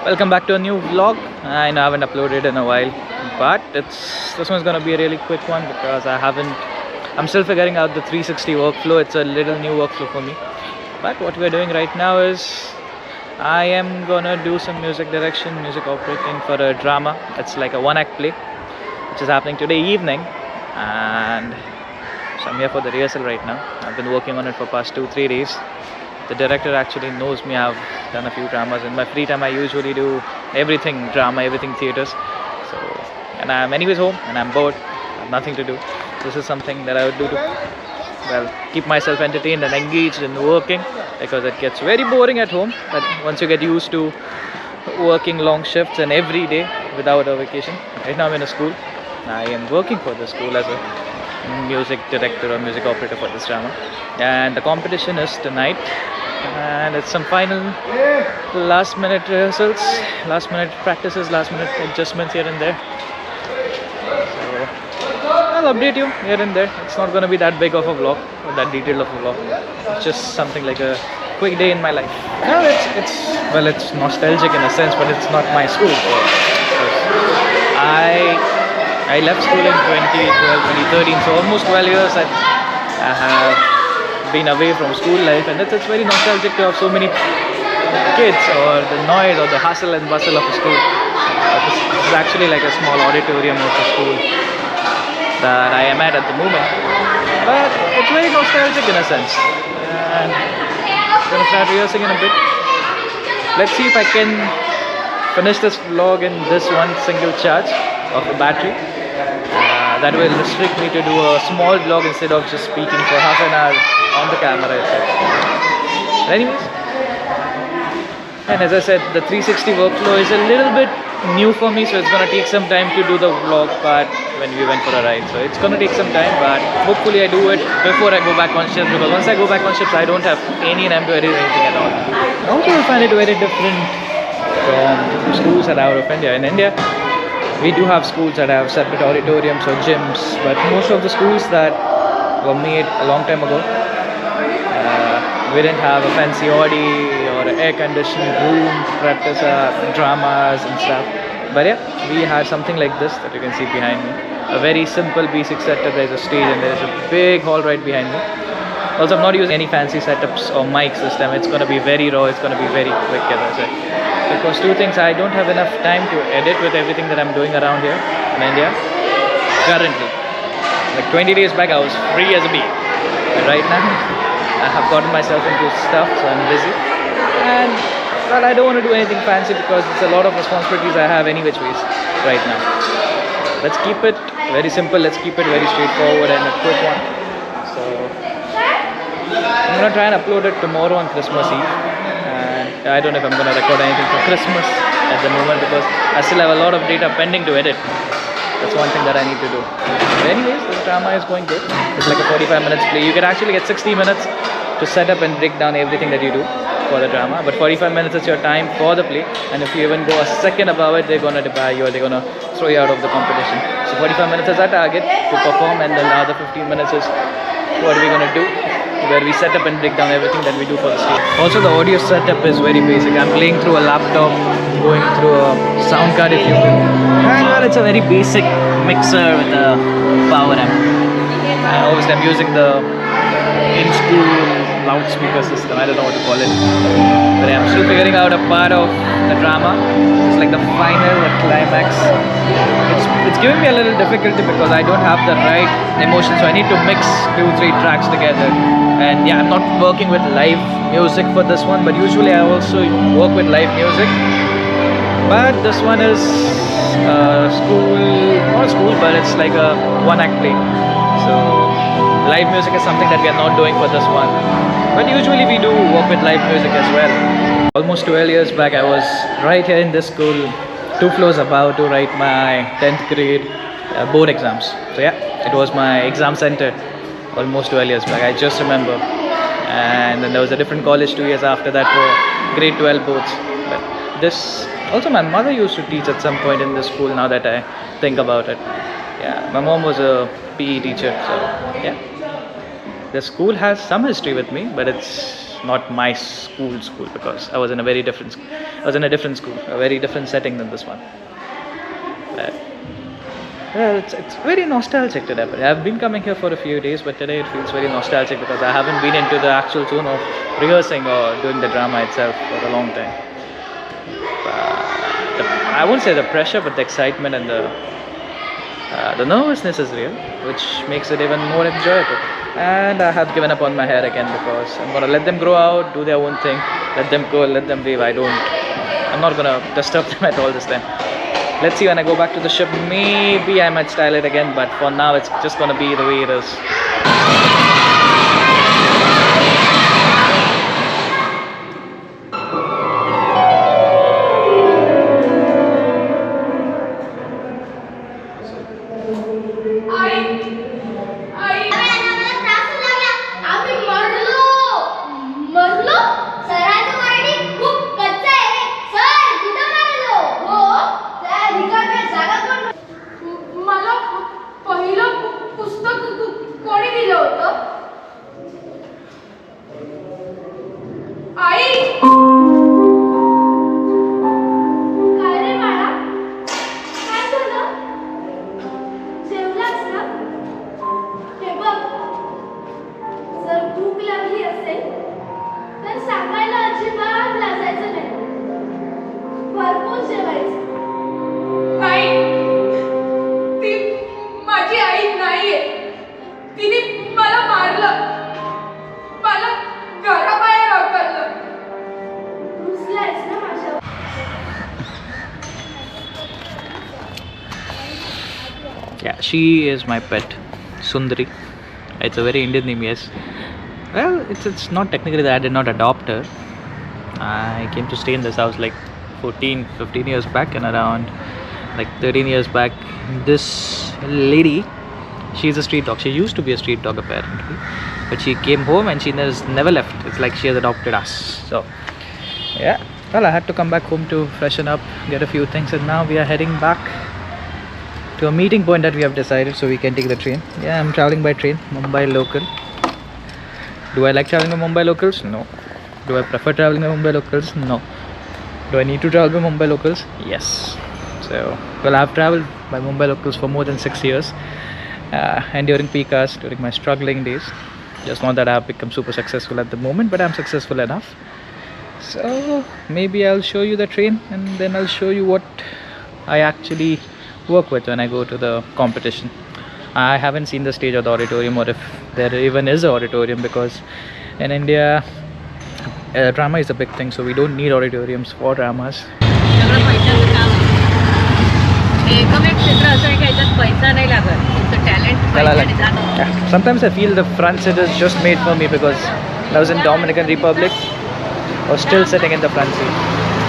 Welcome back to a new vlog. I know I haven't uploaded in a while, but this one's gonna be a really quick one because I'm still figuring out the 360 workflow. It's a little new workflow for me. But what we're doing right now is I am gonna do some music direction, music operating for a drama. It's like a one-act play, which is happening today evening, and so I'm here for the rehearsal right now. I've been working on it for past 2-3 days. The director actually knows me. I've done a few dramas. In my free time, I usually do everything drama, everything theaters. So, and I'm anyways home and I'm bored. I have nothing to do. This is something that I would do to, well, keep myself entertained and engaged in working, because it gets very boring at home. But once you get used to working long shifts and every day without a vacation. Right now I'm in a school. I am working for the school as a music director or music operator for this drama, and the competition is tonight, and it's some final last minute rehearsals, last minute practices, last minute adjustments here and there. So I'll update you here and there. It's not going to be that big of a vlog or that detailed of a vlog. It's just something like a quick day in my life. No, it's nostalgic in a sense, but it's not my school. I left school in 2012, 2013, so almost 12 years I have been away from school life, and it's very nostalgic to have so many kids, or the noise or the hustle and bustle of a school. This is actually like a small auditorium of a school that I am at the moment, but it's very nostalgic in a sense. And I'm going to start rehearsing in a bit. Let's see if I can finish this vlog in this one single charge of the battery. That will restrict me to do a small vlog instead of just speaking for half an hour on the camera itself. Anyways, and as I said, the 360 workflow is a little bit new for me, so it's gonna take some time to do the vlog part when we went for a ride. So it's gonna take some time, but hopefully I do it before I go back on shift, because once I go back on shift, I don't have any time to edit anything at all. I also find it very different from schools that are out of India. In India, we do have schools that have separate auditoriums or gyms, but most of the schools that were made a long time ago, we didn't have a fancy Audi or air-conditioned room to practice dramas and stuff. But yeah, we had something like this that you can see behind me. A very simple basic setup. There's a stage and there's a big hall right behind me. Also, I'm not using any fancy setups or mics this time. It's going to be very raw, it's going to be very quick, as I said. Because two things, I don't have enough time to edit with everything that I'm doing around here in India currently. Like 20 days back I was free as a bee, but right now I have gotten myself into stuff, so I'm busy, and well, I don't want to do anything fancy because it's a lot of responsibilities I have any which ways right now. Let's keep it very simple, let's keep it very straightforward and a quick one. So I'm going to try and upload it tomorrow on Christmas Eve. I don't know if I'm going to record anything for Christmas at the moment, because I still have a lot of data pending to edit. That's one thing that I need to do. But anyways, this drama is going good. It's like a 45 minutes play. You can actually get 60 minutes to set up and break down everything that you do for the drama. But 45 minutes is your time for the play. And if you even go a second above it, they're going to debar you or they're going to throw you out of the competition. So 45 minutes is our target to perform, and then the other 15 minutes is what we're going to do, where we set up and break down everything that we do for the stage. Also, the audio setup is very basic. I'm playing through a laptop, going through a sound card if you will. And well, it's a very basic mixer with a power amp. And obviously I'm using the in-school loudspeaker system. I don't know what to call it. But I'm still figuring out a part of the drama. It's like the final, the climax. It's giving me a little difficulty because I don't have the right emotion, so I need to mix 2-3 tracks together. And yeah, I'm not working with live music for this one, but usually I also work with live music. But this one is not school, but it's like a one-act play. So live music is something that we are not doing for this one. But usually we do work with live music as well. Almost 12 years back, I was right here in this school, 2 floors above, to write my 10th grade board exams. So yeah, it was my exam center almost 12 years back, I just remember. And then there was a different college 2 years after that for grade 12 boards. But this, also my mother used to teach at some point in this school, now that I think about it. Yeah, my mom was a PE teacher, so yeah. The school has some history with me, but it's not my school, because I was in a very different, I was in a different school, a very different setting than this one. But, well, it's very nostalgic today. I've been coming here for a few days, but today it feels very nostalgic because I haven't been into the actual tune of rehearsing or doing the drama itself for a long time. I won't say the pressure, but the excitement and the nervousness is real, which makes it even more enjoyable. And I have given up on my hair again because I'm gonna let them grow out, do their own thing, let them go, let them wave. I'm not gonna disturb them at all this time. Let's see when I go back to the ship, maybe I might style it again, but for now it's just gonna be the way it is. Yeah, she is my pet, Sundari. It's a very Indian name, yes. Well, it's not technically that I did not adopt her. I came to stay in this house like 14, 15 years back, and around like 13 years back, this lady, she's a street dog. She used to be a street dog apparently, but she came home and she has never left. It's like she has adopted us. So yeah, well, I had to come back home to freshen up, get a few things, and now we are heading back to a meeting point that we have decided so we can take the train. Yeah, I'm traveling by train, Mumbai local. Do I like traveling by Mumbai locals? No. Do I prefer traveling by Mumbai locals? No. Do I need to travel by Mumbai locals? Yes. So, well, I've traveled by Mumbai locals for more than 6 years, and during peak hours, during my struggling days. Just not that I've become super successful at the moment, but I'm successful enough. So maybe I'll show you the train, and then I'll show you what I actually work with when I go to the competition. I haven't seen the stage or the auditorium, or if there even is an auditorium, because in India drama is a big thing, so we don't need auditoriums for dramas. Sometimes I feel the front seat is just made for me because I was in Dominican Republic. I was still sitting in the front seat.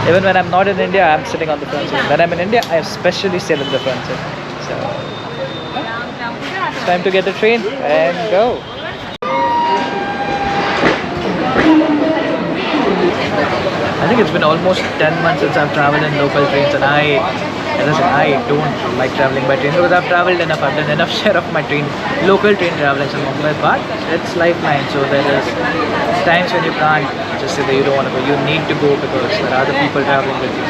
Even when I'm not in India, I'm sitting on the front seat. When I'm in India, I especially sit in the front seat. So it's time to get the train and go. I think it's been almost 10 months since I've traveled in local trains, and as I said, I don't like travelling by train because I've travelled enough. I've done enough share of my local train travellings in Mumbai, but it's lifeline. So there is times when you can't just say that you don't want to go. You need to go because there are other people travelling with you.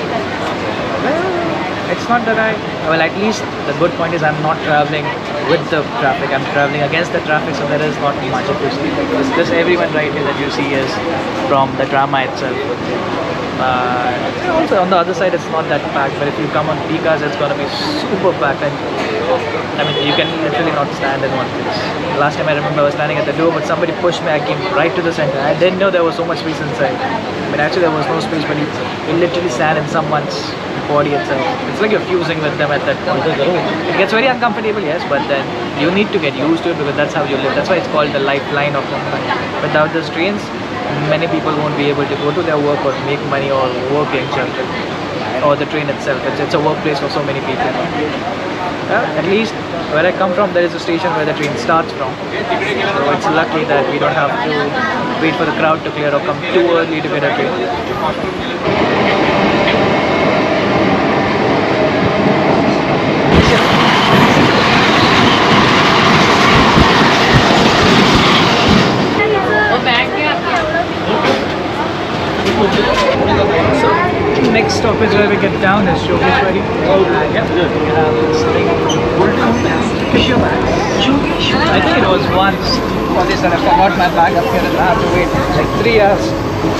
Well, it's not that well, at least the good point is I'm not travelling with the traffic. I'm travelling against the traffic, so there is not much of this. This everyone right here that you see is from the drama itself. Also on the other side it's not that packed, but if you come on peak hours it's gonna be super packed, and I mean you can literally not stand in one place. Last time I remember I was standing at the door, but somebody pushed me. I came right to the center. I didn't know there was so much space inside. I mean actually there was no space, but you literally stand in someone's body itself. It's like you're fusing with them at that point. It gets very uncomfortable, yes, but then you need to get used to it because that's how you live. That's why it's called the lifeline of Mumbai. Without these trains, many people won't be able to go to their work or make money or work in general, or the train itself. It's a workplace for so many people. At least where I come from, there is a station where the train starts from. So it's lucky that we don't have to wait for the crowd to clear or come too early to get a train. next stoppage where we get down is Yogeshwari. Yeah, we have this thing. Keep your bag. I think it was once for this and I forgot my bag up here and I have to wait like 3 hours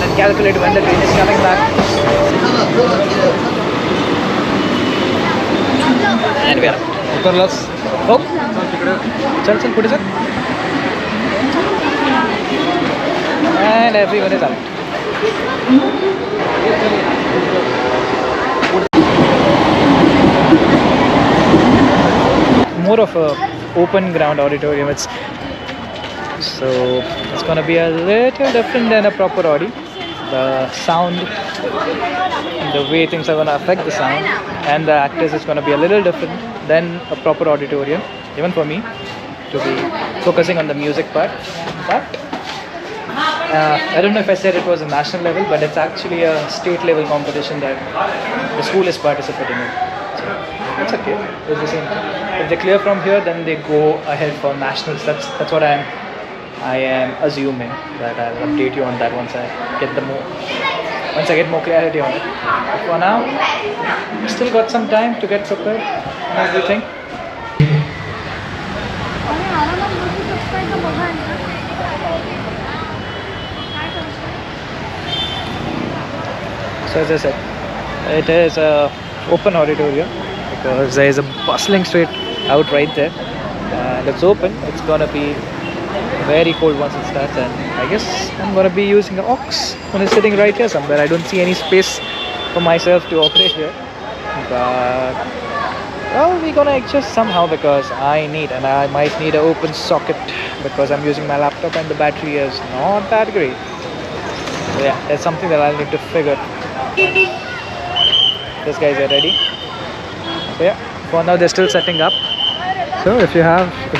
and calculate when the train is coming back. And we are out. Oh, chal, put it up. And everyone is out. More of a open ground auditorium. It's gonna be a little different than a proper audi. The sound, the way things are gonna affect the sound, and the actors is gonna be a little different than a proper auditorium. Even for me, to be focusing on the music part, but. I don't know if I said it was a national level, but it's actually a state level competition that the school is participating in. So it's okay. It's the same thing. If they clear from here, then they go ahead for nationals. That's what I am assuming. That I'll update you on that once I get more clarity on it. But for now, still got some time to get prepared and everything. So as I said, it is a open auditorium because there is a bustling street out right there and it's open. It's gonna be very cold once it starts, and I guess I'm gonna be using an aux when it's sitting right here somewhere. I don't see any space for myself to operate here, but well, we're gonna adjust somehow because I might need an open socket because I'm using my laptop and the battery is not that great. So yeah, that's something that I'll need to figure. These guys are ready. So yeah, for now they're still setting up. So if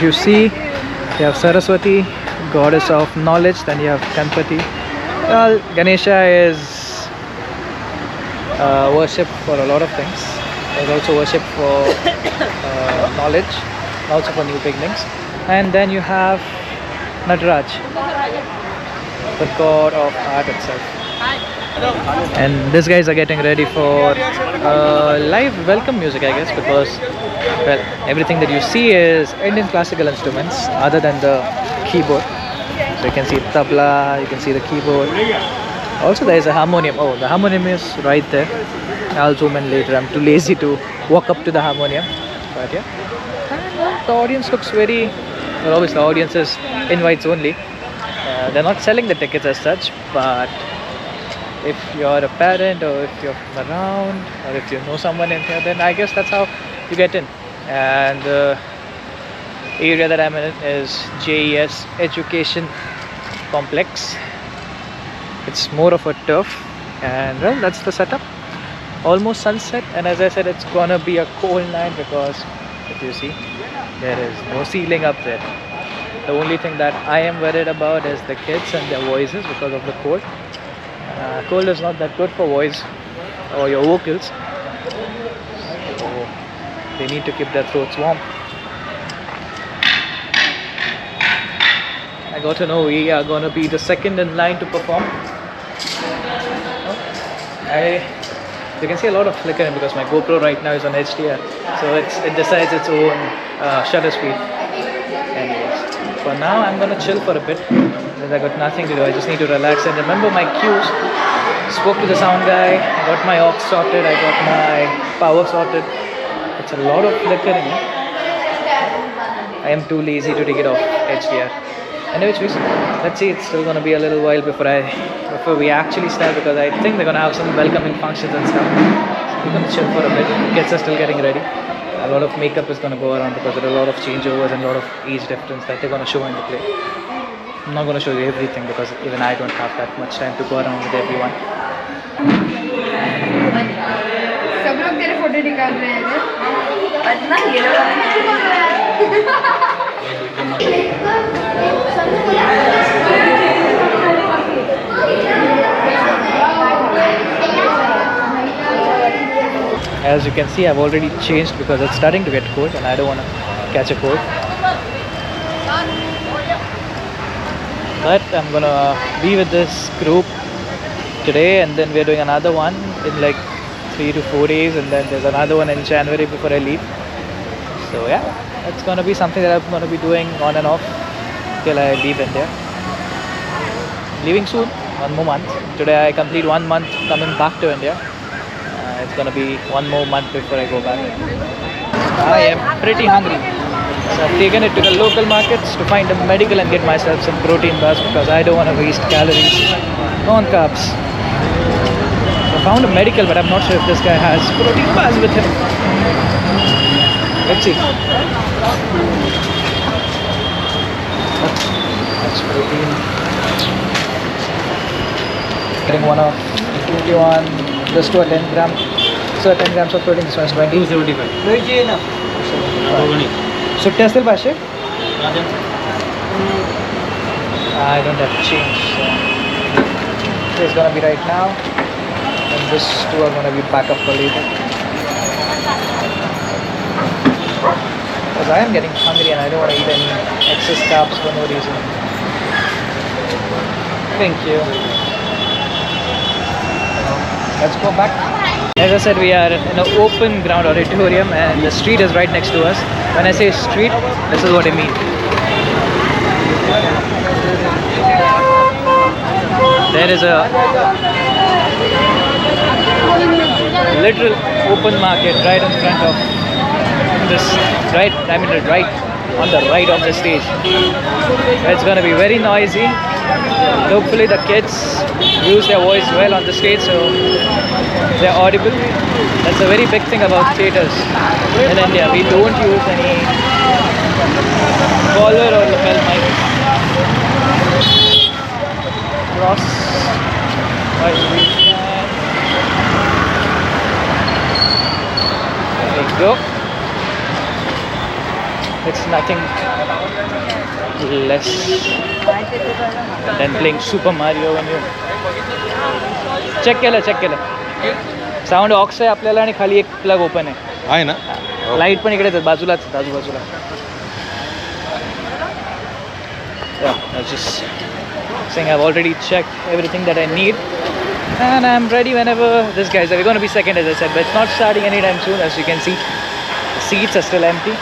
you see, you have Saraswati, goddess of knowledge, then you have Ganpati. Well, Ganesha is worship for a lot of things. There's also worship for knowledge, also for new beginnings. And then you have Nataraj, the god of art itself. And these guys are getting ready for live welcome music, I guess, because well, everything that you see is Indian classical instruments other than the keyboard. So you can see tabla, you can see the keyboard. Also there is a harmonium. Oh, the harmonium is right there. I'll zoom in later. I'm too lazy to walk up to the harmonium. But yeah, and the audience looks very well. Obviously the audience is invites only. They're not selling the tickets as such, but if you're a parent or if you're around or if you know someone in here, then I guess that's how you get in. And the area that I'm in is JES Education Complex. It's more of a turf, and well, that's the setup. Almost sunset, and as I said, it's gonna be a cold night because if you see, there is no ceiling up there. The only thing that I am worried about is the kids and their voices because of the cold. Cold is not that good for voice or your vocals, so they need to keep their throats warm. I got to know we are gonna be the second in line to perform. You can see a lot of flickering because my GoPro right now is on HDR, so it decides its own shutter speed. Anyways, for now I'm gonna chill for a bit because I got nothing to do. I just need to relax and remember my cues. Spoke to the sound guy, I got my aux sorted, I got my power sorted. It's a lot of flickering. I am too lazy to take it off HDR. Anyways, let's see. It's still gonna be a little while before we actually start because I think they're gonna have some welcoming functions and stuff. So we're gonna chill for a bit. Kids are still getting ready. A lot of makeup is gonna go around because there are a lot of changeovers and a lot of age difference that they're gonna show in the play. I'm not gonna show you everything because even I don't have that much time to go around with everyone. सब लोग तेरे photo निकाल रहे हैं इतना As you can see, I've already changed because it's starting to get cold and I don't want to catch a cold. But I'm gonna be with this group today, and then we're doing another one in like 3 to 4 days, and then there's another one in January before I leave. So yeah, it's gonna be something that I'm gonna be doing on and off till I leave India. Leaving soon, 1 more month. Today I complete 1 month coming back to India. It's gonna be 1 more month before I go back. I am pretty hungry. So I've taken it to the local markets to find a medical and get myself some protein bars because I don't want to waste calories on carbs. So I found a medical, but I'm not sure if this guy has protein bars with him. Let's see. That's protein. Getting one of 21, this to a 10 gram. So 10 grams of protein, this one is 20. 275. Sutte astil pashe? I don't have change. So this is gonna be right now, and this two are gonna be back up for later. Because I am getting hungry and I don't want to eat any excess carbs for no reason. Thank you. Let's go back. As I said, we are in an open ground auditorium and the street is right next to us. When I say street, this is what I mean. There is a literal open market right in front of this, right on the right of the stage. It's going to be very noisy. Hopefully the kids use their voice well on the stage so they're audible. That's a very big thing about theatres in India. We don't use any collar or lapel mics. Cross. There we go. It's nothing less than playing Super Mario when you check केलं sound aux आहे आपल्याला आणि खाली एक plug open आहे ना light पण इकडेच आहे बाजूलाच आजूबाजूला just saying I've already checked everything that I need and I'm ready whenever this guys are going to be second as I said, but it's not starting anytime soon. As you can see, the seats are still empty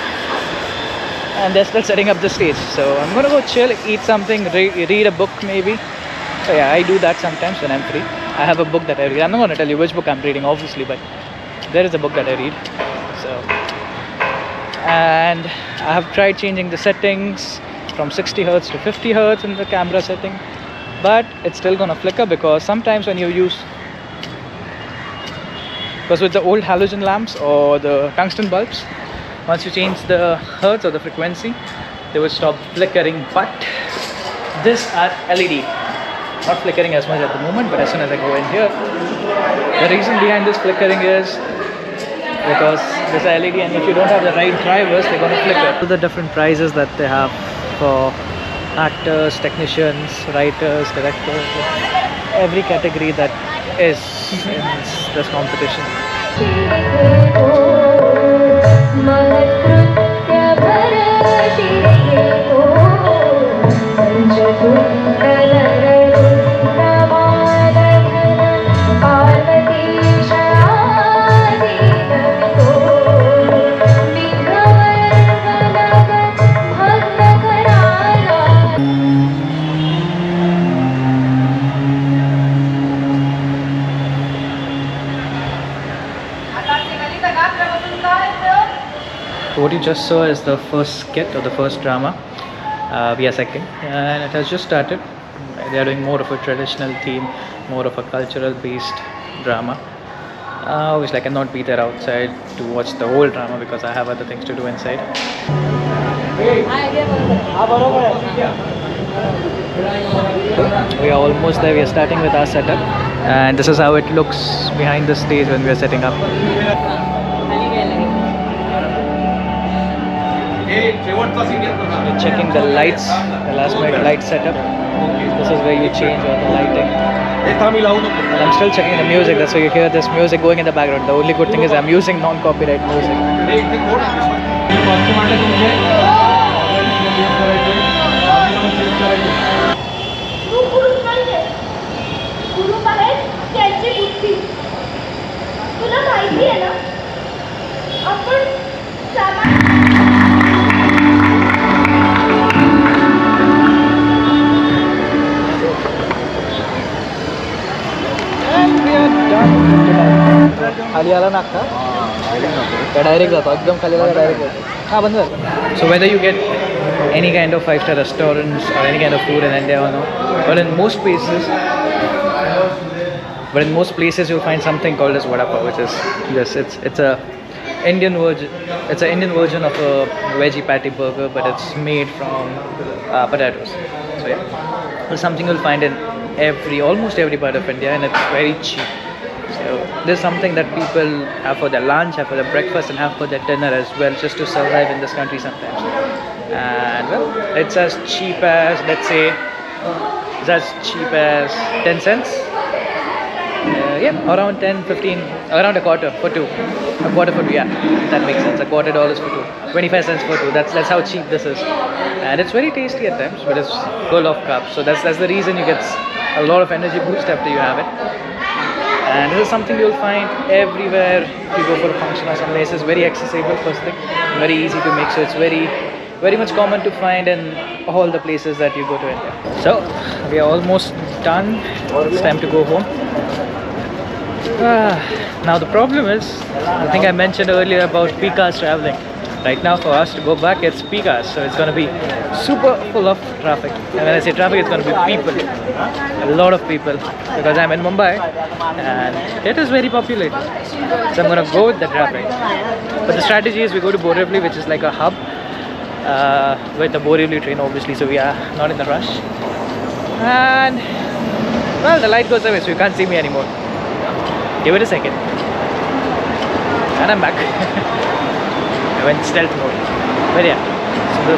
and they're still setting up the stage, so I'm gonna go chill, eat something, read a book maybe. So yeah, I do that sometimes when I'm free. I have a book that I read. I'm not gonna tell you which book I'm reading obviously, but there is a book that I read. So, and I have tried changing the settings from 60 Hz to 50 Hz in the camera setting, but it's still gonna flicker because sometimes when you use, because with the old halogen lamps or the tungsten bulbs, once you change the hertz or the frequency, they will stop flickering. But this are LED, not flickering as much at the moment, but as soon as I go in here, the reason behind this flickering is because this are LED, and if you don't have the right drivers, they're going to flicker. The different prizes that they have for actors, technicians, writers, directors, every category that is in this competition. What you just saw is the first skit or the first drama. We are second, and it has just started. They are doing more of a traditional theme, more of a cultural based drama. Obviously I cannot be there outside to watch the whole drama because I have other things to do inside. We are almost there. We are starting with our setup, and this is how it looks behind the stage when we are setting up. We're checking the lights, the last minute light setup. This is where you change all the lighting. And I'm still checking the music, that's why you hear this music going in the background. The only good thing is I'm using non-copyright music. खाली आला नाका direct जातो एकदम खाली आला direct जातो हां बंद झालं so whether you get any kind of 5-star restaurants or any kind of food in India or no but in most places you'll find something called as vada pav which is yes it's a Indian version of a veggie patty burger but it's made from potatoes so yeah it's something you'll find in almost every part of India and it's very cheap so this is something that people have for their lunch have for their breakfast and have for their dinner as well just to survive in this country sometimes and well it's as cheap as let's say it's as cheap as 10 cents yeah around 10-15 around a quarter for two yeah that makes sense $25 for two 25 cents for two that's how cheap this is and it's very tasty at times but it's full of carbs so that's the reason you get a lot of energy boost after you have it and this is something you'll find everywhere if you go for a function or some places very accessible first thing very easy to make so it's very much common to find in all the places that you go to India. So we are almost done. It's time to go home. Now the problem is, I think I mentioned earlier about peak hours traveling. Right now for us to go back it's peak hours, so it's going to be super full of traffic. And when I say traffic it's going to be people, a lot of people because I'm in Mumbai and it is very populated. So I'm going to go with the traffic. But the strategy is we go to Borivali which is like a hub. With the Borivali train obviously so we are not in the rush and well the light goes away so you can't see me anymore give it a second and I'm back I went stealth mode but yeah so the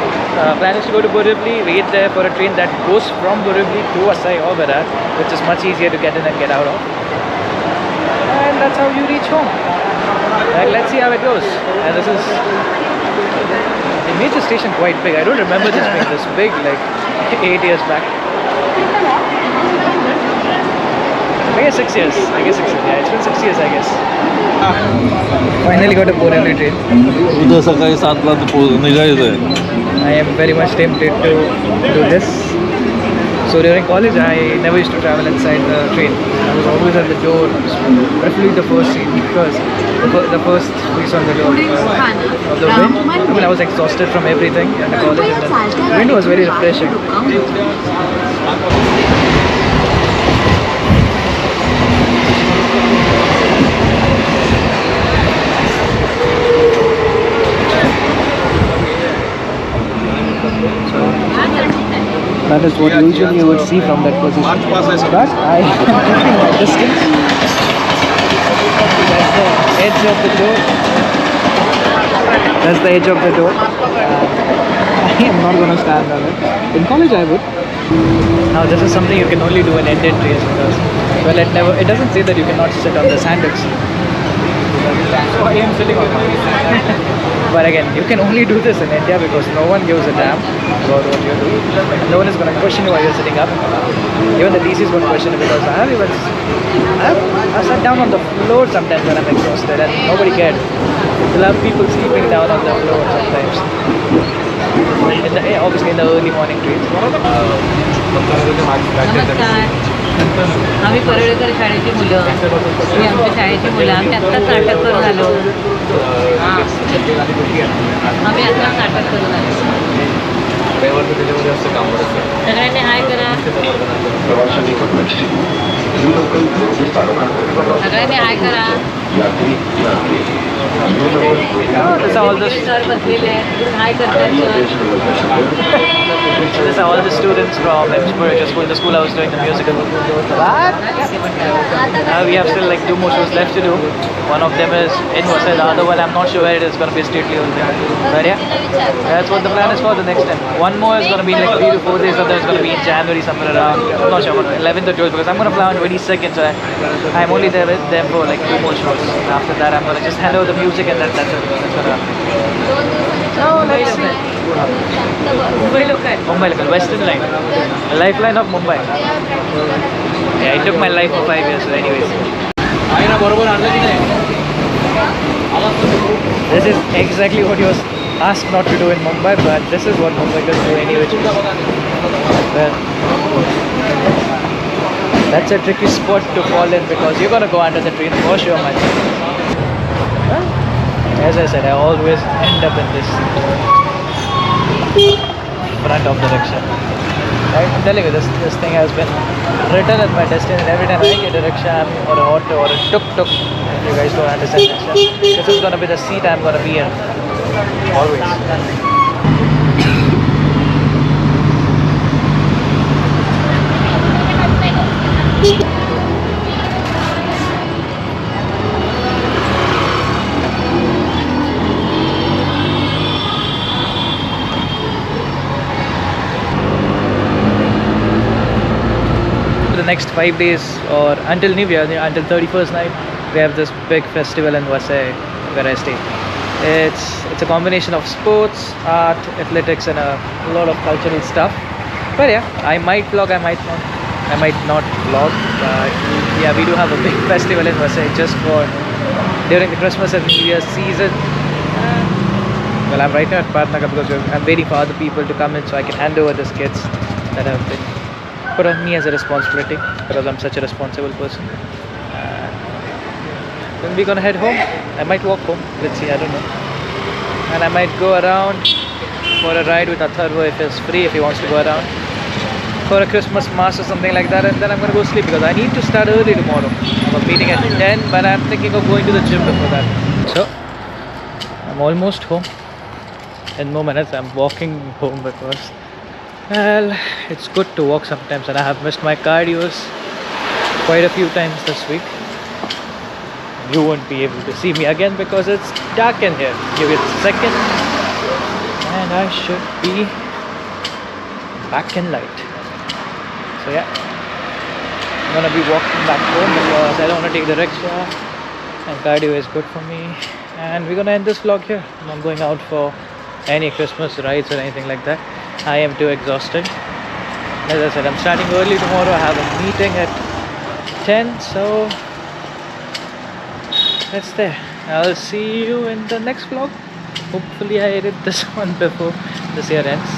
plan is to go to Borivali wait there for a train that goes from Borivali to Vasai or Virar which is much easier to get in and get out of and that's how you reach home and let's see how it goes and this is they made the station quite big. I don't remember this being this big like 8 years back. I guess 6 years. Yeah, it's been 6 years I guess. Finally got a Borivali train. उद्या सकाळी 7ला निघायचं आहे I am very much tempted to do this. So during college I never used to travel inside the train. I was always at the door, preferably the first seat because the first piece on the door of the wind. I mean I was exhausted from everything in the college and the wind was very refreshing. That is what usually you would see from that position. But I keeping my distance. That's the edge of the door. That's the edge of the door. I am not going to stand on it. In college I would. Now this is something you can only do in Indian trains because well it doesn't say that you cannot sit on the sandals. So I am sitting on it. But again, you can only do this in India because no one gives a damn about what you do. No one is going to question you while you're sitting up. Even the DCs won't question you because I've sat down on the floor sometimes when I'm exhausted and nobody cared. You'll have people sleeping down on the floor sometimes. Obviously in the early morning trains. नमस्कार आम्ही परळकर शाळेची मुलं ही आमच्या शाळेची मुलं आम्ही आत्ताच नाटक करून आलो आम्ही आत्ताच नाटक करून आलो सगळ्यांनी हाय करा सगळ्यांनी हाय करा That's all the सर बसलेले आहेत हाय करतात These are all the students from Spiritual School, the school I was doing the musical. But we have still like 2 more shows left to do. One of them is in Vasai, the other one I'm not sure where it is going to be a state level thing. But yeah, that's what the plan is for the next time. One more is going to be in like 3 to 4 days, other is going to be in January somewhere around, I'm not sure, 11th or 12th because I'm going to fly on 22nd, so I'm only there with them for like 2 more shows. After that I'm going to just hand over the music and that's it. That's going to happen. So let's see. Mumbai local Mumbai local, Western Line, the lifeline of Mumbai. Yeah, it took my life for 5 years. So anyways, this is exactly what he was asked not to do in Mumbai, but this is what Mumbai does do anyway. Well, that's a tricky spot to fall in because you're gonna go under the train for sure, man. Well, as I said, I always end up in this front of the rickshaw. Right? I'm telling you, this thing has been written as my destiny. And every time I get a rickshaw or an auto or a tuk-tuk, if you guys don't understand rickshaw, this is going to be the seat I'm going to be in. Always. The next 5 days or until New Year, until 31st night, we have this big festival in Vasai where I stay. It's a combination of sports, art, athletics, and a lot of cultural stuff. But yeah, I might vlog, I might not vlog. But yeah, we do have a big festival in Vasai just for during the Christmas and New Year season. Well, I'm right now at Patnagar because I'm waiting for other people to come in so I can hand over these kids that have been put on me as a responsibility because I'm such a responsible person. Then we're gonna head home. I might walk home. Let's see, I don't know. And I might go around for a ride with Atharva if he's free, if he wants to go around for a Christmas mass or something like that. And then I'm gonna go sleep because I need to start early tomorrow. I have a meeting at 10, but I'm thinking of going to the gym before that. So I'm almost home. In more minutes, I'm walking home because, well, it's good to walk sometimes, and I have missed my cardios quite a few times this week. You won't be able to see me again because it's dark in here. Give it a second, and I should be back in light. So yeah, I'm gonna be walking back home because I don't want to take the rickshaw, and cardio is good for me. And we're gonna end this vlog here. I'm not going out for any Christmas rides or anything like that. I am too exhausted. As I said, I'm starting early tomorrow. I have a meeting at 10, so that's there. I'll see you in the next vlog. Hopefully I edit this one before this year ends.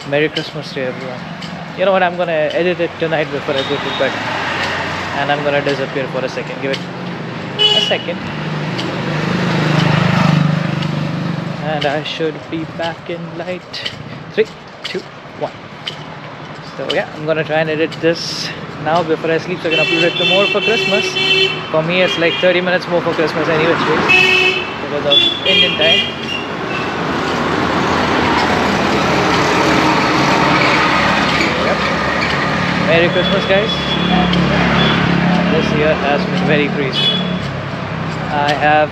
Merry Christmas to everyone. You know what, I'm gonna edit it tonight before I go to bed. And I'm gonna disappear for a second. Give it a second. And I should be back in light. 3, 2, 1. So yeah, I'm gonna try and edit this now before I sleep so I can upload it tomorrow for Christmas. For me, it's like 30 minutes more for Christmas anyway because of Indian time. Yep. Merry Christmas, guys. This year has been very crazy. I have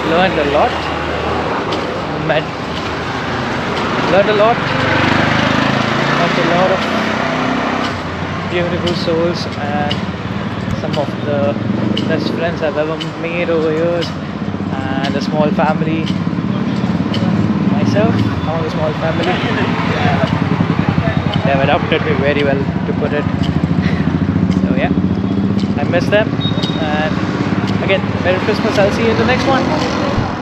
learned a lot, learned a lot of beautiful souls and some of the best friends I've ever made over years, and a small family myself. I have a small family. They have adopted me very well, to put it. So yeah, I miss them, and again, Merry Christmas. I'll see you in the next one.